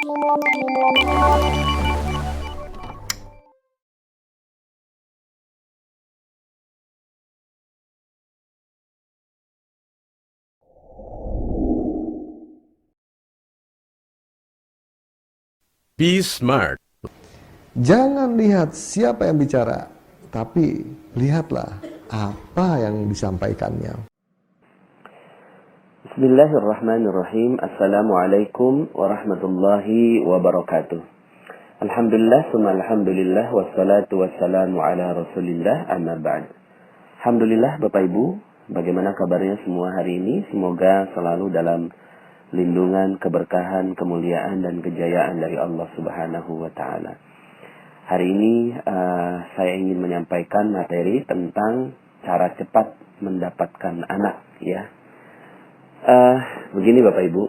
Be smart. Jangan lihat siapa yang bicara, tapi lihatlah apa yang disampaikannya. Bismillahirrahmanirrahim. Assalamualaikum warahmatullahi wabarakatuh. Alhamdulillah, summa alhamdulillah, wassalatu wassalamu ala rasulillah, amma ba'd. Alhamdulillah Bapak Ibu, bagaimana kabarnya semua hari ini? Semoga selalu dalam lindungan, keberkahan, kemuliaan, dan kejayaan dari Allah Subhanahu wa Ta'ala. Hari ini saya ingin menyampaikan materi tentang cara cepat mendapatkan anak, ya. Begini Bapak Ibu,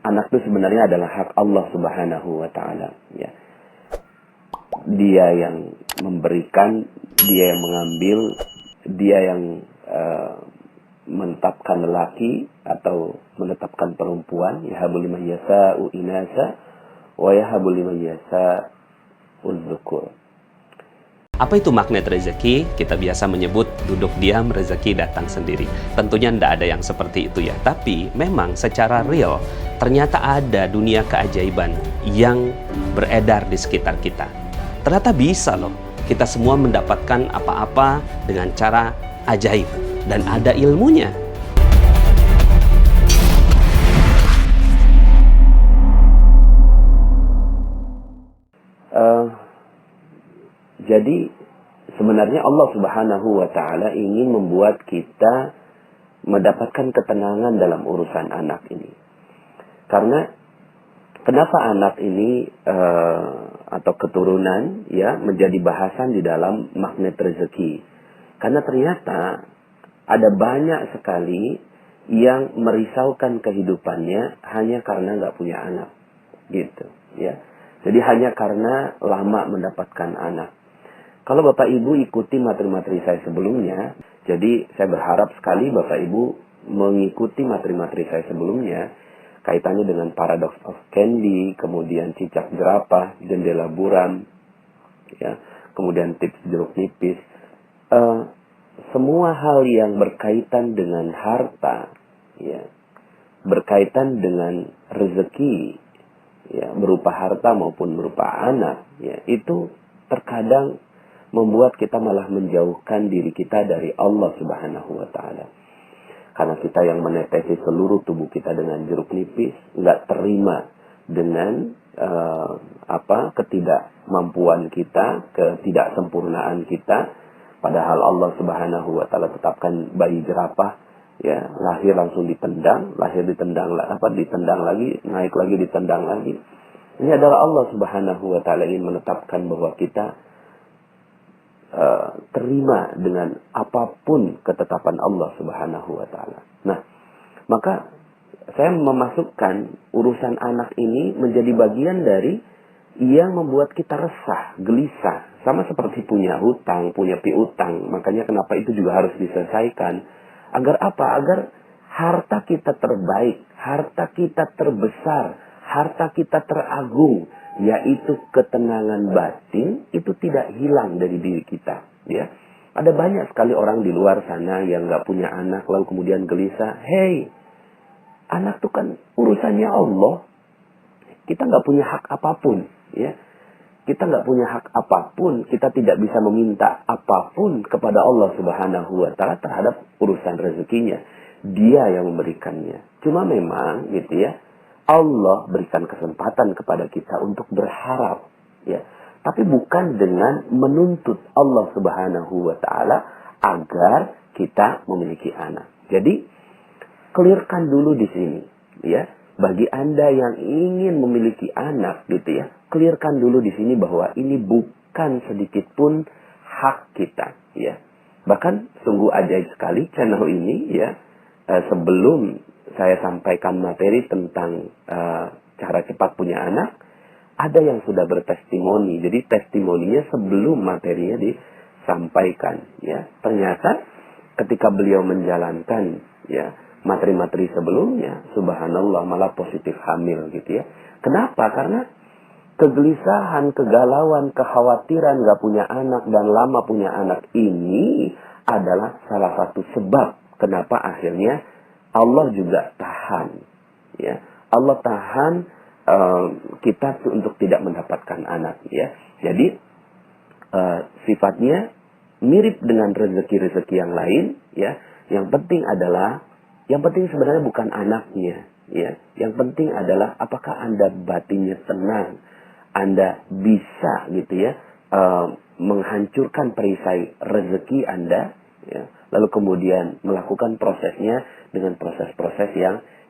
anak itu sebenarnya adalah hak Allah Subhanahu wa Ta'ala, ya. Dia yang memberikan, dia yang mengambil, dia yang menetapkan lelaki atau menetapkan perempuan, yahabu liman yasa'u inasa wa yahabu liman yasa'u dzukur. Apa itu magnet rezeki? Kita biasa menyebut duduk diam rezeki datang sendiri. Tentunya tidak ada yang seperti itu ya. Tapi memang secara real ternyata ada dunia keajaiban yang beredar di sekitar kita. Ternyata bisa loh kita semua mendapatkan apa-apa dengan cara ajaib dan ada ilmunya. Jadi sebenarnya Allah Subhanahu wa Ta'ala ingin membuat kita mendapatkan ketenangan dalam urusan anak ini. Karena kenapa anak ini atau keturunan ya menjadi bahasan di dalam magnet rezeki? Karena ternyata ada banyak sekali yang merisaukan kehidupannya hanya karena nggak punya anak, gitu ya. Jadi hanya karena lama mendapatkan anak. Kalau Bapak Ibu ikuti materi-materi saya sebelumnya, jadi saya berharap sekali Bapak Ibu mengikuti materi-materi saya sebelumnya, kaitannya dengan paradox of candy, kemudian cicak jerapah, jendela buram, ya, kemudian tips jeruk nipis. Semua hal yang berkaitan dengan harta, ya, berkaitan dengan rezeki, ya, berupa harta maupun berupa anak, ya, itu terkadang membuat kita malah menjauhkan diri kita dari Allah Subhanahu wa Ta'ala. Karena kita yang menetesi seluruh tubuh kita dengan jeruk nipis, nggak terima dengan ketidakmampuan kita, ketidaksempurnaan kita. Padahal Allah Subhanahu wa Ta'ala tetapkan bayi jerapah, ya, lahir langsung ditendang, ditendang lagi, naik lagi ditendang lagi. Ini adalah Allah Subhanahu wa Ta'ala ingin menetapkan bahwa kita terima dengan apapun ketetapan Allah Subhanahu wa Ta'ala. Nah, maka saya memasukkan urusan anak ini menjadi bagian dari yang membuat kita resah, gelisah. Sama seperti punya hutang, punya piutang. Makanya kenapa itu juga harus diselesaikan. Agar apa? Agar harta kita terbaik, harta kita terbesar, harta kita teragung, yaitu ketenangan batin, itu tidak hilang dari diri kita. Ya, ada banyak sekali orang di luar sana yang nggak punya anak, lalu kemudian gelisah. Hey, anak itu kan urusannya Allah. Kita nggak punya hak apapun. Ya, kita nggak punya hak apapun. Kita tidak bisa meminta apapun kepada Allah Subhanahu wa Ta'ala terhadap urusan rezekinya. Dia yang memberikannya. Cuma memang, gitu ya, Allah berikan kesempatan kepada kita untuk berharap, ya. Tapi bukan dengan menuntut Allah Subhanahu wa Ta'ala agar kita memiliki anak. Jadi, clearkan dulu di sini, ya. Bagi Anda yang ingin memiliki anak, gitu ya, clearkan dulu di sini bahwa ini bukan sedikit pun hak kita, ya. Bahkan sungguh ajaib sekali channel ini, ya. Sebelum saya sampaikan materi tentang cara cepat punya anak, ada yang sudah bertestimoni. Jadi testimoninya sebelum materinya disampaikan, ya. Ternyata ketika beliau menjalankan, ya, materi-materi sebelumnya, subhanallah, malah positif hamil gitu ya. Kenapa? Karena kegelisahan, kegalauan, kekhawatiran gak punya anak dan lama punya anak ini adalah salah satu sebab kenapa akhirnya Allah juga tahan. Ya, Allah tahan kita untuk tidak mendapatkan anak. Ya, jadi sifatnya mirip dengan rezeki-rezeki yang lain. Ya, yang penting sebenarnya bukan anaknya. Ya, yang penting adalah apakah Anda batinnya tenang, Anda bisa gitu ya menghancurkan perisai rezeki Anda, ya, lalu kemudian melakukan prosesnya dengan proses-proses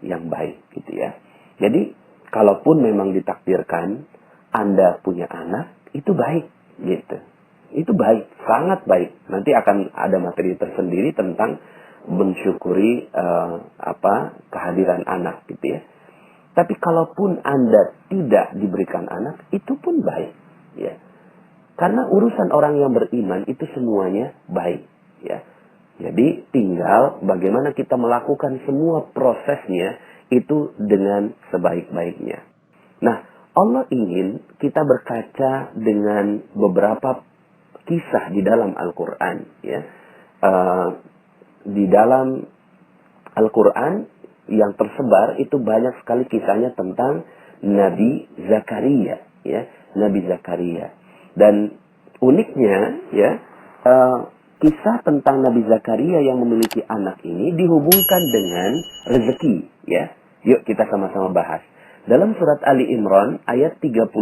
yang baik gitu ya. Jadi kalaupun memang ditakdirkan Anda punya anak, itu baik gitu. Itu baik, sangat baik. Nanti akan ada materi tersendiri tentang mensyukuri kehadiran anak gitu ya. Tapi kalaupun Anda tidak diberikan anak, itu pun baik ya. Karena urusan orang yang beriman itu semuanya baik ya. Jadi tinggal bagaimana kita melakukan semua prosesnya itu dengan sebaik-baiknya. Nah, Allah ingin kita berkaca dengan beberapa kisah di dalam Al-Quran ya. Di dalam Al-Quran yang tersebar itu banyak sekali kisahnya tentang Nabi Zakaria ya, Nabi Zakaria. Dan uniknya ya, kisah tentang Nabi Zakaria yang memiliki anak ini dihubungkan dengan rezeki ya. Yuk kita sama-sama bahas. Dalam surat Ali Imran ayat 37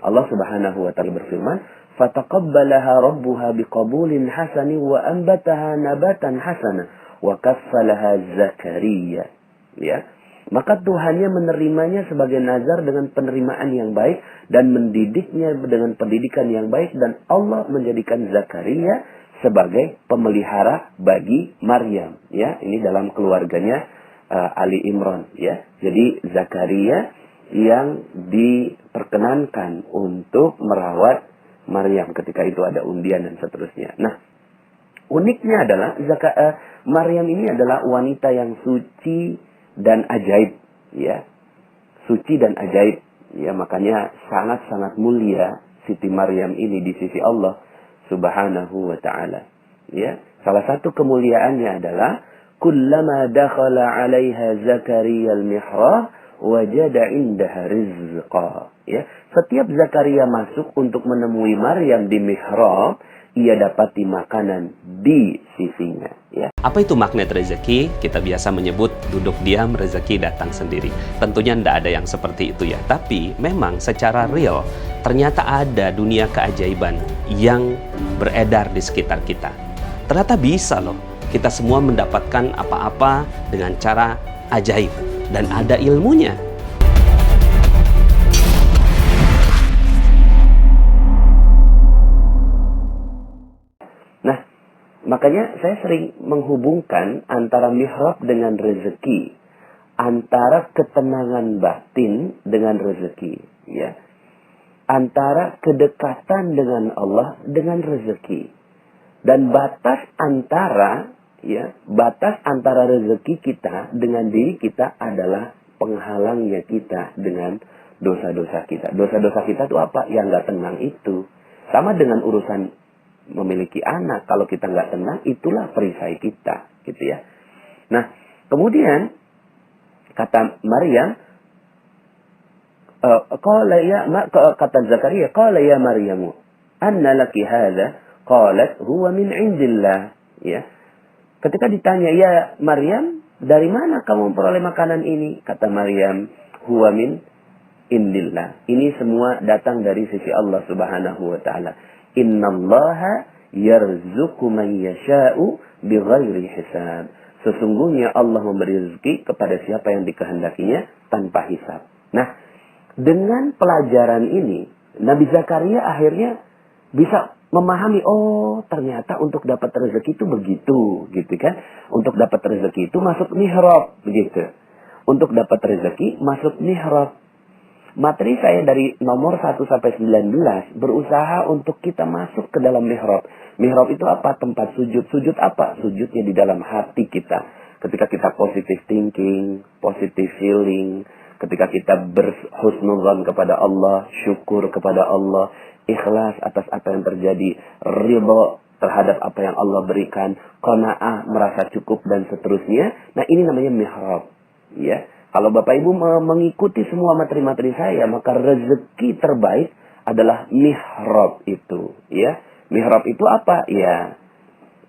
Allah Subhanahu wa taala berfirman, "Fataqabbalaha rabbuha biqabulin hasani wa anbataha nabatan hasana wa kaffalaha Zakaria." Ya. Maka Tuhannya menerimanya sebagai nazar dengan penerimaan yang baik dan mendidiknya dengan pendidikan yang baik, dan Allah menjadikan Zakaria sebagai pemelihara bagi Maryam. Ya, ini dalam keluarganya Ali Imran. Ya, jadi Zakaria yang diperkenankan untuk merawat Maryam ketika itu ada undian dan seterusnya. Nah, uniknya adalah Maryam ini adalah wanita yang suci dan ajaib, ya, suci dan ajaib, ya, makanya sangat-sangat mulia Siti Maryam ini di sisi Allah Subhanahu wa taala. Ya, salah satu kemuliaannya adalah kullama dakhala 'alaiha Zakaria al-mihrab wajada 'indaha rizqa. Ya, setiap Zakaria masuk untuk menemui Maryam di mihrab, ia dapati makanan di sisinya. Ya. Apa itu magnet rezeki? Kita biasa menyebut duduk diam rezeki datang sendiri. Tentunya tidak ada yang seperti itu ya. Tapi memang secara real ternyata ada dunia keajaiban yang beredar di sekitar kita. Ternyata bisa loh kita semua mendapatkan apa-apa dengan cara ajaib dan ada ilmunya. Makanya saya sering menghubungkan antara mihrab dengan rezeki, antara ketenangan batin dengan rezeki, ya, antara kedekatan dengan Allah dengan rezeki, dan batas antara rezeki kita dengan diri kita adalah penghalangnya kita dengan dosa-dosa kita. Dosa-dosa kita itu apa? Yang nggak tenang itu, sama dengan urusan memiliki anak. Kalau kita nggak tenang, itulah perisai kita, gitu ya. Nah, kemudian kata Maryam, kata Zakaria, qala ya Maryamu, anna laki hadha? Qalat huwa min indillah. Ya. Ketika ditanya, ya Maryam, dari mana kamu memperoleh makanan ini? Kata Maryam, huwa min indillah. Ini semua datang dari sisi Allah Subhanahu wa taala. Innallaha yarzuqu man yasha'u bighairi hisab. Sesungguhnya Allah memberi rezeki kepada siapa yang dikehendakinya tanpa hisab. Nah, dengan pelajaran ini, Nabi Zakaria akhirnya bisa memahami, oh ternyata untuk dapat rezeki itu begitu, gitu kan? Untuk dapat rezeki itu masuk mihrab, begitu. Untuk dapat rezeki masuk mihrab. Materi saya dari nomor 1 sampai 19 berusaha untuk kita masuk ke dalam mihrab. Mihrab itu apa? Tempat sujud. Sujud apa? Sujudnya di dalam hati kita. Ketika kita positive thinking, positive feeling, ketika kita berhusnuzan kepada Allah, syukur kepada Allah, ikhlas atas apa yang terjadi, ridha terhadap apa yang Allah berikan, qanaah, merasa cukup dan seterusnya. Nah, ini namanya mihrab, ya. Kalau Bapak Ibu mengikuti semua materi-materi saya, maka rezeki terbaik adalah mihrab itu, ya. Mihrab itu apa? Ya,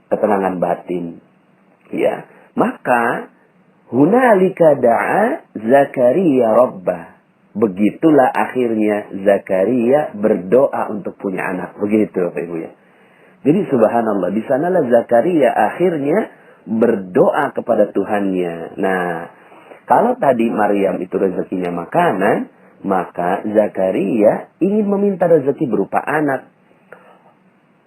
ketenangan batin. Ya. Maka hunalika da'a Zakaria rabbah. Begitulah akhirnya Zakaria berdoa untuk punya anak. Begitu Bapak Ibu ya. Jadi subhanallah, di sanalah Zakaria akhirnya berdoa kepada Tuhannya. Nah, kalau tadi Maryam itu rezekinya makanan, maka Zakaria ingin meminta rezeki berupa anak.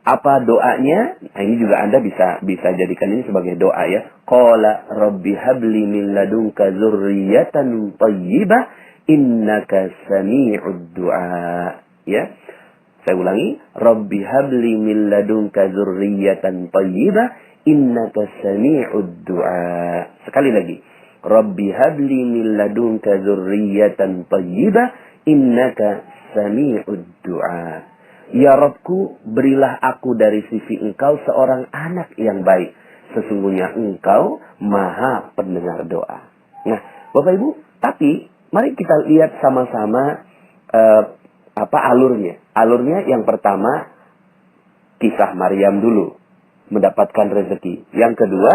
Apa doanya? Nah, ini juga Anda bisa jadikan ini sebagai doa ya. Qala rabbi habli min ladunka dzurriyyatan thayyibah innaka sami'ud du'a. Ya. Saya ulangi, rabbi habli min ladunka dzurriyyatan thayyibah innaka sami'ud du'a. Sekali lagi. Rabbi habli min ladunka dzurriyyatan thayyibah innaka sami'ud du'a. Ya Rabbku, berilah aku dari sisi Engkau seorang anak yang baik. Sesungguhnya Engkau maha pendengar doa. Nah, Bapak Ibu, tapi mari kita lihat sama-sama alurnya. Alurnya yang pertama, kisah Maryam dulu, mendapatkan rezeki. Yang kedua,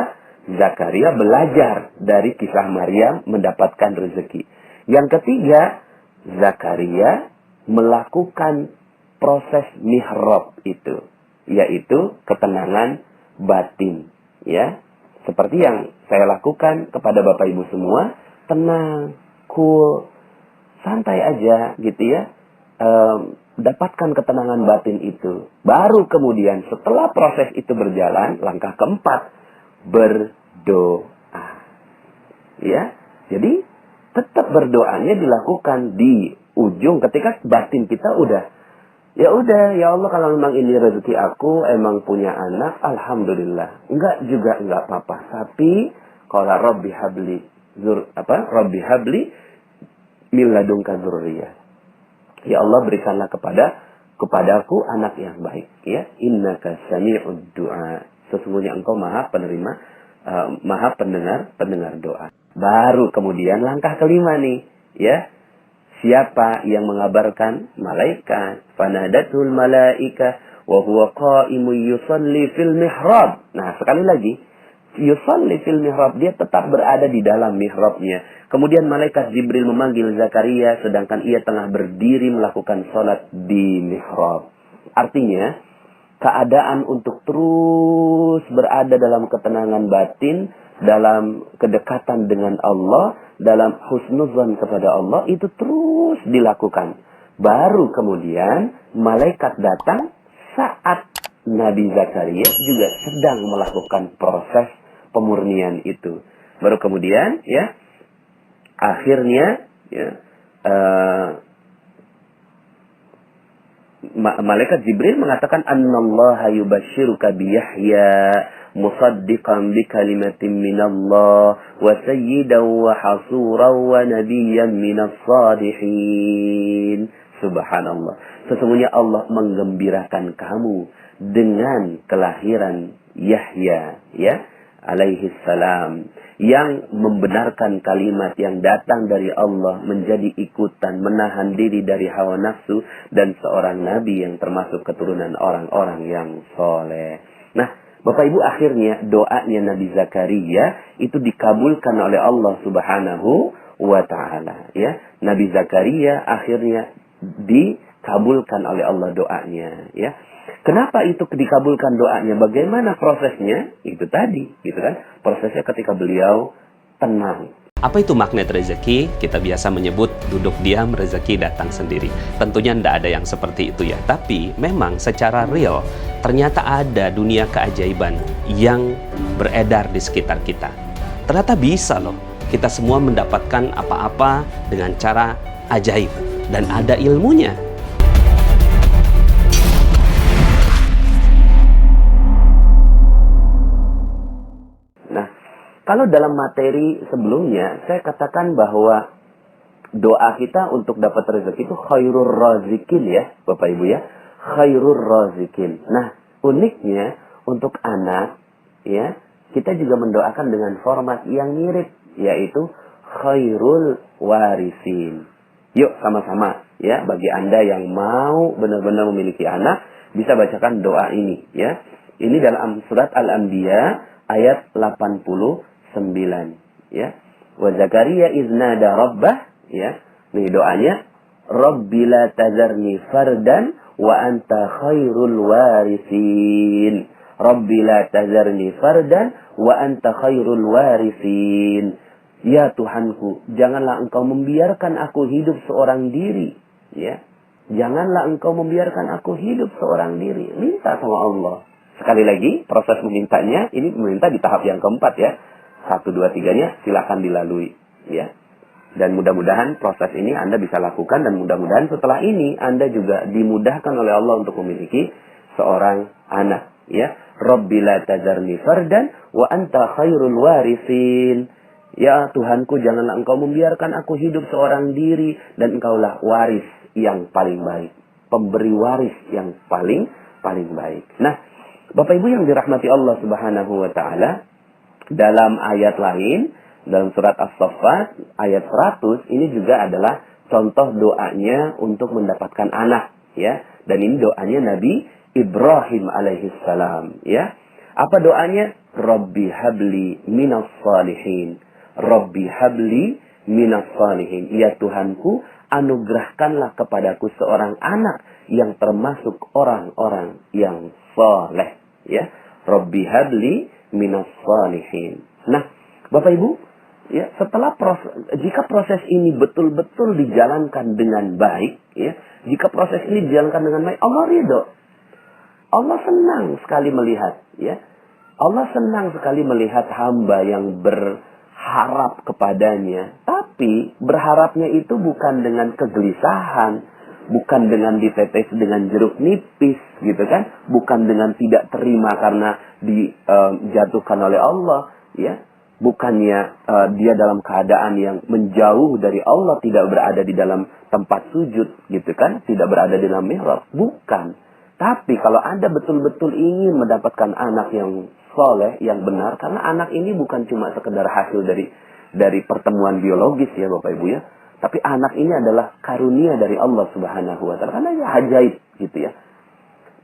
Zakaria belajar dari kisah Maryam mendapatkan rezeki. Yang ketiga, Zakaria melakukan proses mihrab itu, yaitu ketenangan batin, ya. Seperti yang saya lakukan kepada Bapak Ibu semua, tenang, cool, santai aja gitu ya. Dapatkan ketenangan batin itu. Baru kemudian setelah proses itu berjalan, langkah keempat, berdoa. Ya. Jadi tetap berdoanya dilakukan di ujung ketika batin kita udah, ya udah, ya Allah, kalau memang ini rezeki aku, emang punya anak, alhamdulillah. Enggak juga enggak apa-apa. Tapi kalau Rabbi habli Rabbi habli min ladunka dzurriyyah. Ya Allah, berikanlah kepadaku anak yang baik, ya. Innaka sami'ud du'a. Sesungguhnya Engkau maha penerima, maha pendengar doa. Baru kemudian langkah kelima nih, ya. Siapa yang mengabarkan? Malaikat. Fanadatul malaika wa huwa qa'imun yusalli fil mihrab. Nah, sekali lagi, yusalli fil mihrab, dia tetap berada di dalam mihrabnya. Kemudian malaikat Jibril memanggil Zakaria sedangkan ia tengah berdiri melakukan salat di mihrab. Artinya, keadaan untuk terus berada dalam ketenangan batin, dalam kedekatan dengan Allah, dalam husnuzan kepada Allah, itu terus dilakukan. Baru kemudian malaikat datang saat Nabi Zakaria juga sedang melakukan proses pemurnian itu. Baru kemudian ya, akhirnya ya, malaikat Jibril mengatakan annallaha yubashshiruka bi Yahya musaddiqan bi kalimatin minallah wa sayyidan wa hasuran wa nabiyyan minas salihin. Subhanallah. Sesungguhnya Allah menggembirakan kamu dengan kelahiran Yahya, ya, alaihi salam, yang membenarkan kalimat yang datang dari Allah, menjadi ikutan, menahan diri dari hawa nafsu, dan seorang nabi yang termasuk keturunan orang-orang yang soleh. Nah, Bapak Ibu, akhirnya doanya Nabi Zakaria itu dikabulkan oleh Allah Subhanahu wa Ta'ala, ya. Nabi Zakaria akhirnya dikabulkan oleh Allah doanya, ya. Kenapa itu dikabulkan doanya? Bagaimana prosesnya? Itu tadi, gitu kan? Prosesnya ketika beliau tenang. Apa itu magnet rezeki? Kita biasa menyebut duduk diam rezeki datang sendiri. Tentunya tidak ada yang seperti itu ya. Tapi memang secara real ternyata ada dunia keajaiban yang beredar di sekitar kita. Ternyata bisa loh kita semua mendapatkan apa-apa dengan cara ajaib dan ada ilmunya. Kalau dalam materi sebelumnya, saya katakan bahwa doa kita untuk dapat rezeki itu khairur razikin ya, Bapak Ibu ya. Khairur razikin. Nah, uniknya untuk anak, ya, kita juga mendoakan dengan format yang mirip, yaitu khairul warisin. Yuk sama-sama ya, bagi Anda yang mau benar-benar memiliki anak, bisa bacakan doa ini ya. Ini dalam surat Al-Anbiya ayat 89 ya. Wa Zakaria iznada rabbah ya. Nih doanya, Rabbi la tazarni fardan wa anta khairul warisin. Rabbi la tazarni fardan wa anta khairul warisin. Ya Tuhanku, janganlah engkau membiarkan aku hidup seorang diri. Ya, janganlah engkau membiarkan aku hidup seorang diri. Minta sama Allah. Sekali lagi, proses memintanya, ini meminta di tahap yang keempat ya. 1, 2, 3-nya silakan dilalui. Ya. Dan mudah-mudahan proses ini Anda bisa lakukan. Dan mudah-mudahan setelah ini Anda juga dimudahkan oleh Allah untuk memiliki seorang anak. Ya, Rabbi la tazarni fardan wa anta khairul warisin. Ya Tuhanku, janganlah engkau membiarkan aku hidup seorang diri, dan engkaulah waris yang paling baik, pemberi waris yang paling baik. Nah, Bapak Ibu yang dirahmati Allah Subhanahu wa taala, dalam ayat lain, dalam surat As-Saffat ayat 100, ini juga adalah contoh doanya untuk mendapatkan anak ya. Dan ini doanya Nabi Ibrahim alaihissalam ya. Apa doanya? Rabbi habli minas salihin. Rabbi habli minas salihin. Ya Tuhanku, anugerahkanlah kepadaku seorang anak yang termasuk orang-orang yang saleh. Ya, Rabbi habli minas salihin. Nah, Bapak Ibu, ya, jika proses ini betul-betul dijalankan dengan baik, ya, jika proses ini dijalankan dengan baik, Allah ridho. Allah senang sekali melihat, ya. Allah senang sekali melihat hamba yang berharap kepadanya. Tapi berharapnya itu bukan dengan kegelisahan, bukan dengan ditetes dengan jeruk nipis, gitu kan? Bukan dengan tidak terima karena dijatuhkan oleh Allah, ya. Bukannya dia dalam keadaan yang menjauh dari Allah, tidak berada di dalam tempat sujud, gitu kan? Tidak berada di dalam mihrab, bukan. Tapi kalau Anda betul-betul ingin mendapatkan anak yang soleh, yang benar, karena anak ini bukan cuma sekedar hasil dari pertemuan biologis ya Bapak Ibu ya, tapi anak ini adalah karunia dari Allah Subhanahu wa taala, karena ya ajaib gitu ya.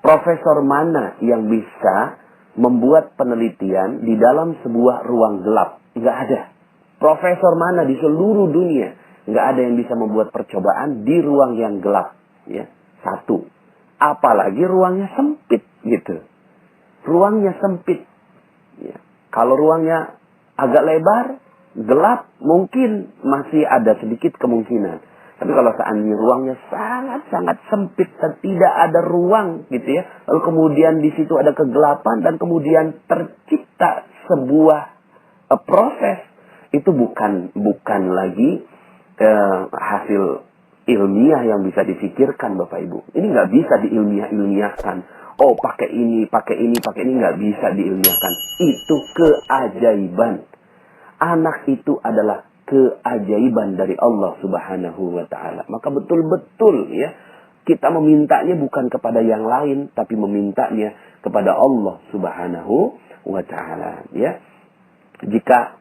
Profesor mana yang bisa membuat penelitian di dalam sebuah ruang gelap? Nggak ada. Profesor mana di seluruh dunia nggak ada yang bisa membuat percobaan di ruang yang gelap ya. Satu. Apalagi ruangnya sempit gitu. Ruangnya sempit. Ya. Kalau ruangnya agak lebar, gelap, mungkin masih ada sedikit kemungkinan. Tapi kalau seandainya ruangnya sangat-sangat sempit dan tidak ada ruang gitu ya, lalu kemudian di situ ada kegelapan dan kemudian tercipta sebuah proses, itu bukan lagi hasil ilmiah yang bisa difikirkan Bapak Ibu. Ini nggak bisa diilmiahkan. Oh, pakai ini nggak bisa diilmiahkan. Itu keajaiban. Anak itu adalah keajaiban dari Allah Subhanahu wa taala. Maka betul-betul ya, kita memintanya bukan kepada yang lain, tapi memintanya kepada Allah Subhanahu wa taala ya. Jika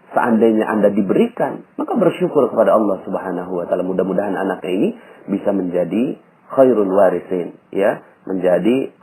seandainya Anda diberikan, maka bersyukur kepada Allah Subhanahu wa taala. Mudah-mudahan anaknya ini bisa menjadi khairul warisin ya, menjadi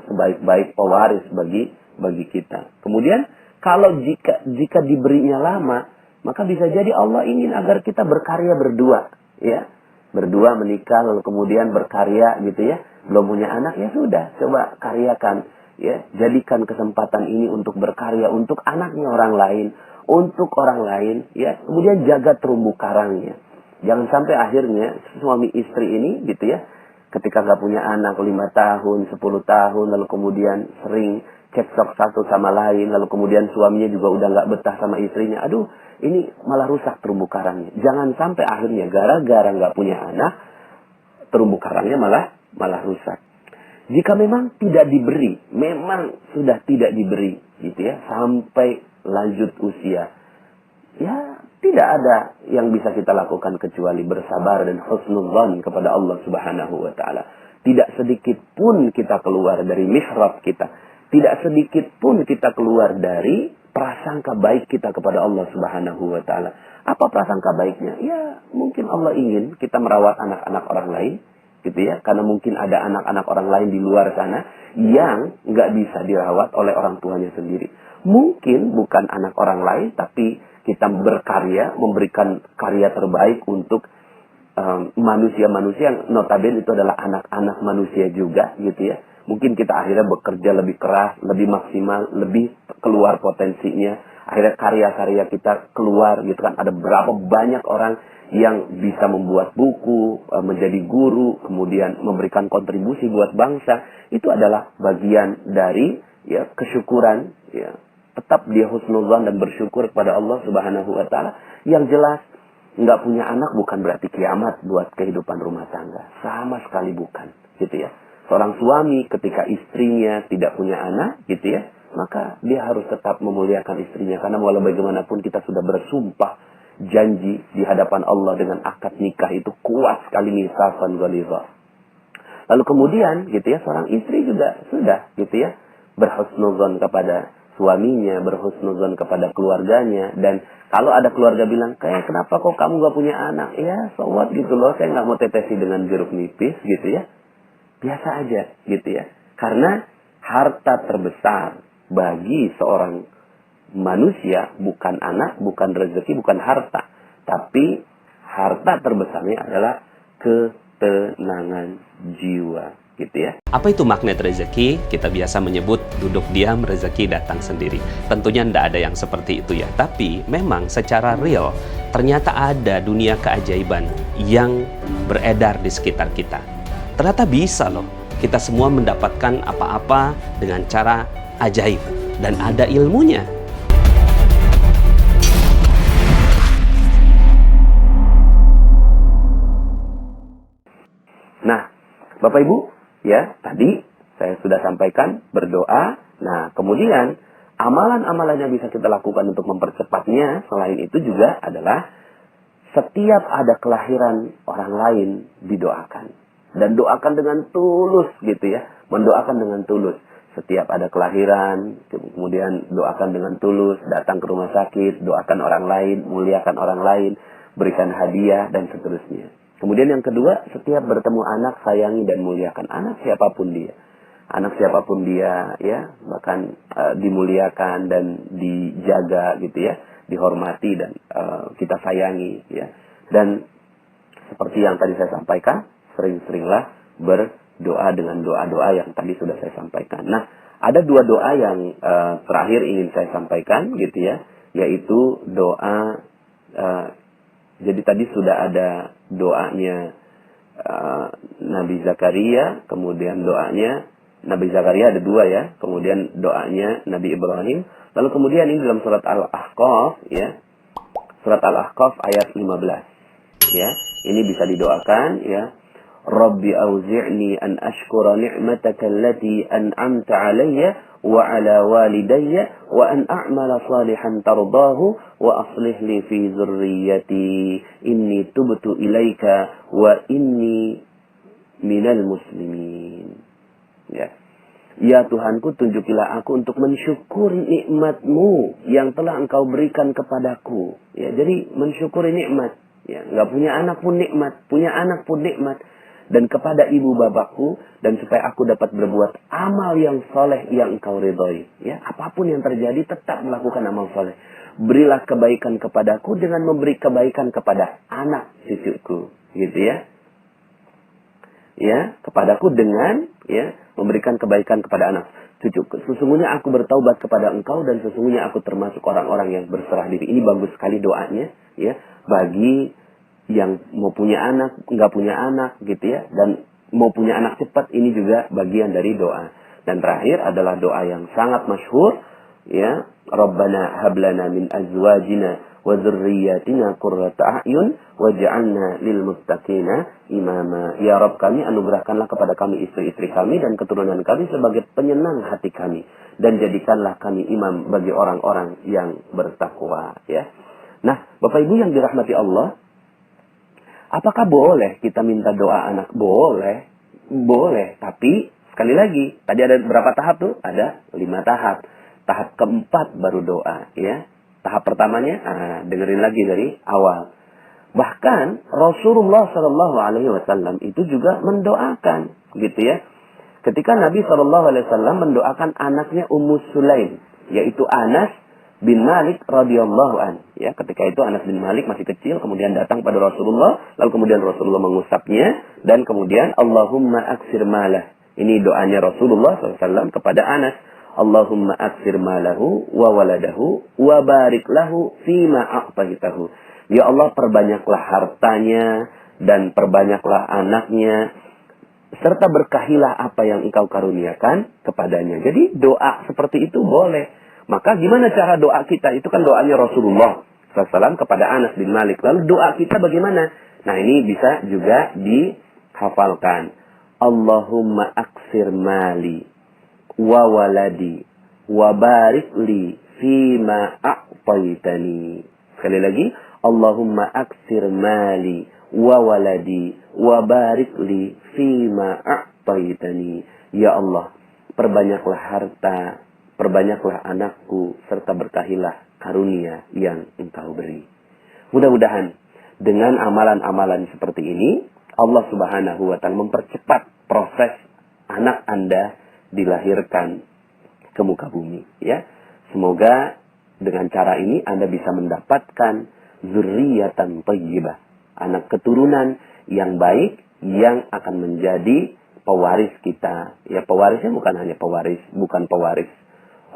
sebaik-baik pewaris bagi kita. Kemudian kalau jika diberinya lama, maka bisa jadi Allah ingin agar kita berkarya berdua ya. Berdua menikah lalu kemudian berkarya gitu ya. Belum punya anak, ya sudah, coba karyakan ya. Jadikan kesempatan ini untuk berkarya untuk anaknya orang lain, untuk orang lain ya. Kemudian jaga terumbu karangnya. Jangan sampai akhirnya suami istri ini gitu ya, ketika nggak punya anak 5 tahun, 10 tahun, lalu kemudian sering cekcok satu sama lain, lalu kemudian suaminya juga udah nggak betah sama istrinya. Aduh, ini malah rusak terumbu karangnya. Jangan sampai akhirnya gara-gara nggak punya anak, terumbu karangnya malah rusak. Jika memang tidak diberi, memang sudah tidak diberi gitu ya, sampai lanjut usia, ya tidak ada yang bisa kita lakukan kecuali bersabar dan husnudzan kepada Allah Subhanahu wa taala. Tidak sedikit pun kita keluar dari mihrab kita. Tidak sedikit pun kita keluar dari prasangka baik kita kepada Allah Subhanahu wa taala. Apa prasangka baiknya? Ya, mungkin Allah ingin kita merawat anak-anak orang lain, gitu ya. Karena mungkin ada anak-anak orang lain di luar sana yang nggak bisa dirawat oleh orang tuanya sendiri. Mungkin bukan anak orang lain, tapi kita berkarya, memberikan karya terbaik untuk manusia-manusia yang notabene itu adalah anak-anak manusia juga, gitu ya. Mungkin kita akhirnya bekerja lebih keras, lebih maksimal, lebih keluar potensinya. Akhirnya karya-karya kita keluar, gitu kan. Ada berapa banyak orang yang bisa membuat buku, menjadi guru, kemudian memberikan kontribusi buat bangsa. Itu adalah bagian dari ya kesyukuran, ya. Tetap dia husnudzan dan bersyukur kepada Allah Subhanahu wa taala. Yang jelas, nggak punya anak bukan berarti kiamat buat kehidupan rumah tangga. Sama sekali bukan, gitu ya. Seorang suami ketika istrinya tidak punya anak, gitu ya, maka dia harus tetap memuliakan istrinya. Karena walau bagaimanapun kita sudah bersumpah janji di hadapan Allah dengan akad nikah itu kuat sekali, mitsaqan ghalidha. Lalu kemudian, gitu ya, seorang istri juga sudah, gitu ya, berhusnudzon kepada suaminya, berhusnudzon kepada keluarganya. Dan kalau ada keluarga bilang, kenapa kok kamu gak punya anak? Ya, so what gitu loh, saya gak mau tetesi dengan jeruk nipis, gitu ya. Biasa aja, gitu ya. Karena harta terbesar bagi seorang manusia bukan anak, bukan rezeki, bukan harta. Tapi harta terbesarnya adalah ketenangan jiwa, gitu ya. Apa itu magnet rezeki? Kita biasa menyebut duduk diam rezeki datang sendiri. Tentunya tidak ada yang seperti itu ya. Tapi memang secara real ternyata ada dunia keajaiban yang beredar di sekitar kita. Ternyata bisa loh kita semua mendapatkan apa-apa dengan cara ajaib dan ada ilmunya. Nah, Bapak Ibu, ya, tadi saya sudah sampaikan berdoa. Nah, kemudian amalan-amalan yang bisa kita lakukan untuk mempercepatnya selain itu juga adalah setiap ada kelahiran orang lain didoakan. Dan doakan dengan tulus, gitu ya. Mendoakan dengan tulus. Setiap ada kelahiran, kemudian doakan dengan tulus, datang ke rumah sakit, doakan orang lain, muliakan orang lain, berikan hadiah, dan seterusnya. Kemudian yang kedua, setiap bertemu anak, sayangi dan muliakan anak siapapun dia. Anak siapapun dia, ya, bahkan dimuliakan dan dijaga, gitu ya, dihormati dan kita sayangi, ya. Dan seperti yang tadi saya sampaikan, sering-seringlah berdoa dengan doa-doa yang tadi sudah saya sampaikan. Nah, ada dua doa yang terakhir ingin saya sampaikan, gitu ya, yaitu doa. Jadi tadi sudah ada doanya Nabi Zakaria, kemudian doanya Nabi Zakaria ada dua ya, kemudian doanya Nabi Ibrahim, lalu kemudian ini dalam surat Al-Ahqaf ya, surat Al-Ahqaf ayat 15 ya, ini bisa didoakan ya. Rabbi auzi'ni an ashkura ni'mataka allati an'amta 'alayya wa 'ala walidayya wa an a'mala salihan tardahu wa aslih li fi dzurriyyati inni tubtu ilaika wa inni minal muslimin. Ya. Ya Tuhanku, tunjukilah aku untuk mensyukuri nikmat-Mu yang telah Engkau berikan kepadaku. Ya, jadi mensyukuri nikmat. Ya, enggak punya anak pun nikmat, punya anak pun nikmat. Dan kepada ibu bapakku, dan supaya aku dapat berbuat amal yang soleh yang Engkau ridhoi. Ya, apapun yang terjadi tetap melakukan amal soleh. Berilah kebaikan kepadaku dengan memberi kebaikan kepada anak cucuku, gitu ya. Ya, kepadaku dengan ya memberikan kebaikan kepada anak cucuku. Sesungguhnya aku bertaubat kepada Engkau dan sesungguhnya aku termasuk orang-orang yang berserah diri. Ini bagus sekali doanya, ya, bagi yang mau punya anak, nggak punya anak, gitu ya, dan mau punya anak cepat, ini juga bagian dari doa. Dan terakhir adalah doa yang sangat masyhur, ya, Rabbana hablana min azwajina wa dzurriyyatina qurrata a'yun waj'alna lil muttaqina imama. Ya Rabb kami, anugerahkanlah kepada kami istri-istri kami dan keturunan kami sebagai penyenang hati kami, dan jadikanlah kami imam bagi orang-orang yang bertakwa, ya. Nah, Bapak Ibu yang dirahmati Allah, apakah boleh kita minta doa anak? Boleh. Boleh, tapi sekali lagi, tadi ada berapa tahap tuh? Ada 5 tahap. Tahap keempat baru doa, ya. Tahap pertamanya, dengerin lagi dari awal. Bahkan Rasulullah Shallallahu Alaihi Wasallam itu juga mendoakan, gitu ya. Ketika Nabi Shallallahu Alaihi Wasallam mendoakan anaknya Ummu Sulaim, yaitu Anas bin Malik radhiyallahu an. Ya, ketika itu Anas bin Malik masih kecil, kemudian datang pada Rasulullah, lalu kemudian Rasulullah mengusapnya, dan kemudian Allahumma aksir malah. Ini doanya Rasulullah SAW kepada Anas. Allahumma aksir malahu wa waladahu wa barik lahu fima a'taitahu. Ya Allah, perbanyaklah hartanya dan perbanyaklah anaknya, serta berkahilah apa yang engkau karuniakan kepadanya. Jadi doa seperti itu boleh. Maka gimana cara doa kita? Itu kan doanya Rasulullah SAW kepada Anas bin Malik. Lalu doa kita bagaimana? Nah, ini bisa juga dihafalkan. Allahumma aksir mali wa waladi wa barik li fima a'taitani. Sekali lagi. Allahumma aksir mali wa waladi wa barik li fima a'taitani. Ya Allah, perbanyaklah harta, perbanyaklah anakku, serta berkahilah karunia yang engkau beri. Mudah-mudahan dengan amalan-amalan seperti ini, Allah Subhanahu wa Ta'ala mempercepat proses anak Anda dilahirkan ke muka bumi. Ya, semoga dengan cara ini Anda bisa mendapatkan zurriyatan thayyibah, anak keturunan yang baik yang akan menjadi pewaris kita. Ya, pewarisnya bukan hanya pewaris, bukan pewaris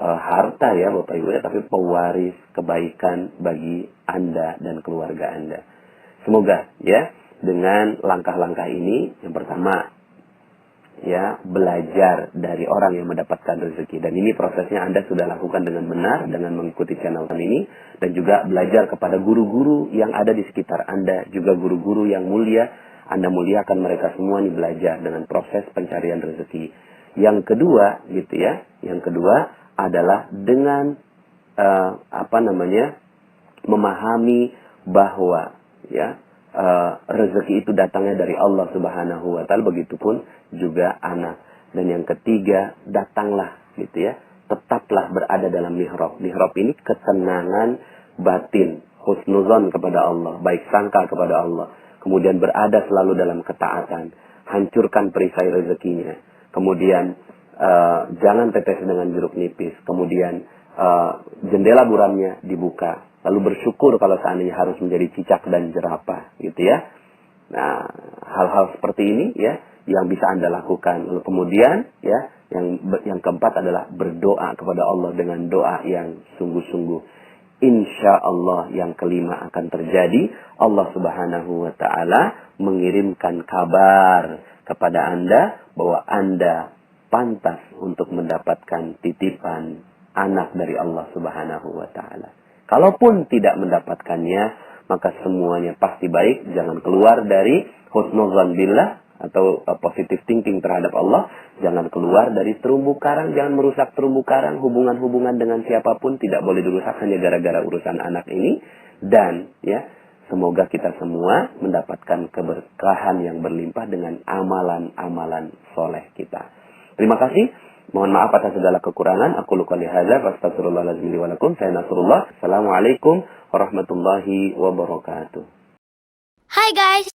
harta ya Bapak Ibu ya, tapi pewaris kebaikan bagi Anda dan keluarga Anda. Semoga ya dengan langkah-langkah ini, yang pertama ya, belajar dari orang yang mendapatkan rezeki, dan ini prosesnya Anda sudah lakukan dengan benar dengan mengikuti channel ini, dan juga belajar kepada guru-guru yang ada di sekitar Anda, juga guru-guru yang mulia. Anda muliakan mereka semua nih, belajar dengan proses pencarian rezeki. Yang kedua gitu ya, yang kedua adalah dengan memahami bahwa ya rezeki itu datangnya dari Allah Subhanahu wa Ta'ala, begitupun juga anak. Dan yang ketiga, datanglah gitu ya, tetaplah berada dalam mihrab. Mihrab ini ketenangan batin, husnuzon kepada Allah, baik sangka kepada Allah. Kemudian berada selalu dalam ketaatan, hancurkan perisai rezekinya. Kemudian jangan tetes dengan jeruk nipis. Kemudian jendela buramnya dibuka. Lalu bersyukur kalau seandainya harus menjadi cicak dan jerapah, gitu ya. Nah, hal-hal seperti ini ya yang bisa Anda lakukan. Lalu kemudian ya yang keempat adalah berdoa kepada Allah dengan doa yang sungguh-sungguh. Insya Allah yang kelima akan terjadi. Allah Subhanahu wa Ta'ala mengirimkan kabar kepada Anda bahwa Anda pantas untuk mendapatkan titipan anak dari Allah Subhanahu wa Ta'ala. Kalaupun tidak mendapatkannya, maka semuanya pasti baik. Jangan keluar dari husnuzan billah atau positive thinking terhadap Allah. Jangan keluar dari terumbu karang, jangan merusak terumbu karang. Hubungan-hubungan dengan siapapun tidak boleh dirusak hanya gara-gara urusan anak ini. Dan ya, semoga kita semua mendapatkan keberkahan yang berlimpah dengan amalan-amalan soleh kita. Terima kasih. Mohon maaf atas segala kekurangan. Aku qouli hadza wa astaghfirullahaladzim li wa lakum. Saya Nasrullah. Assalamualaikum warahmatullahi wabarakatuh. Hai guys,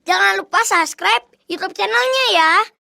jangan lupa subscribe YouTube channelnya ya.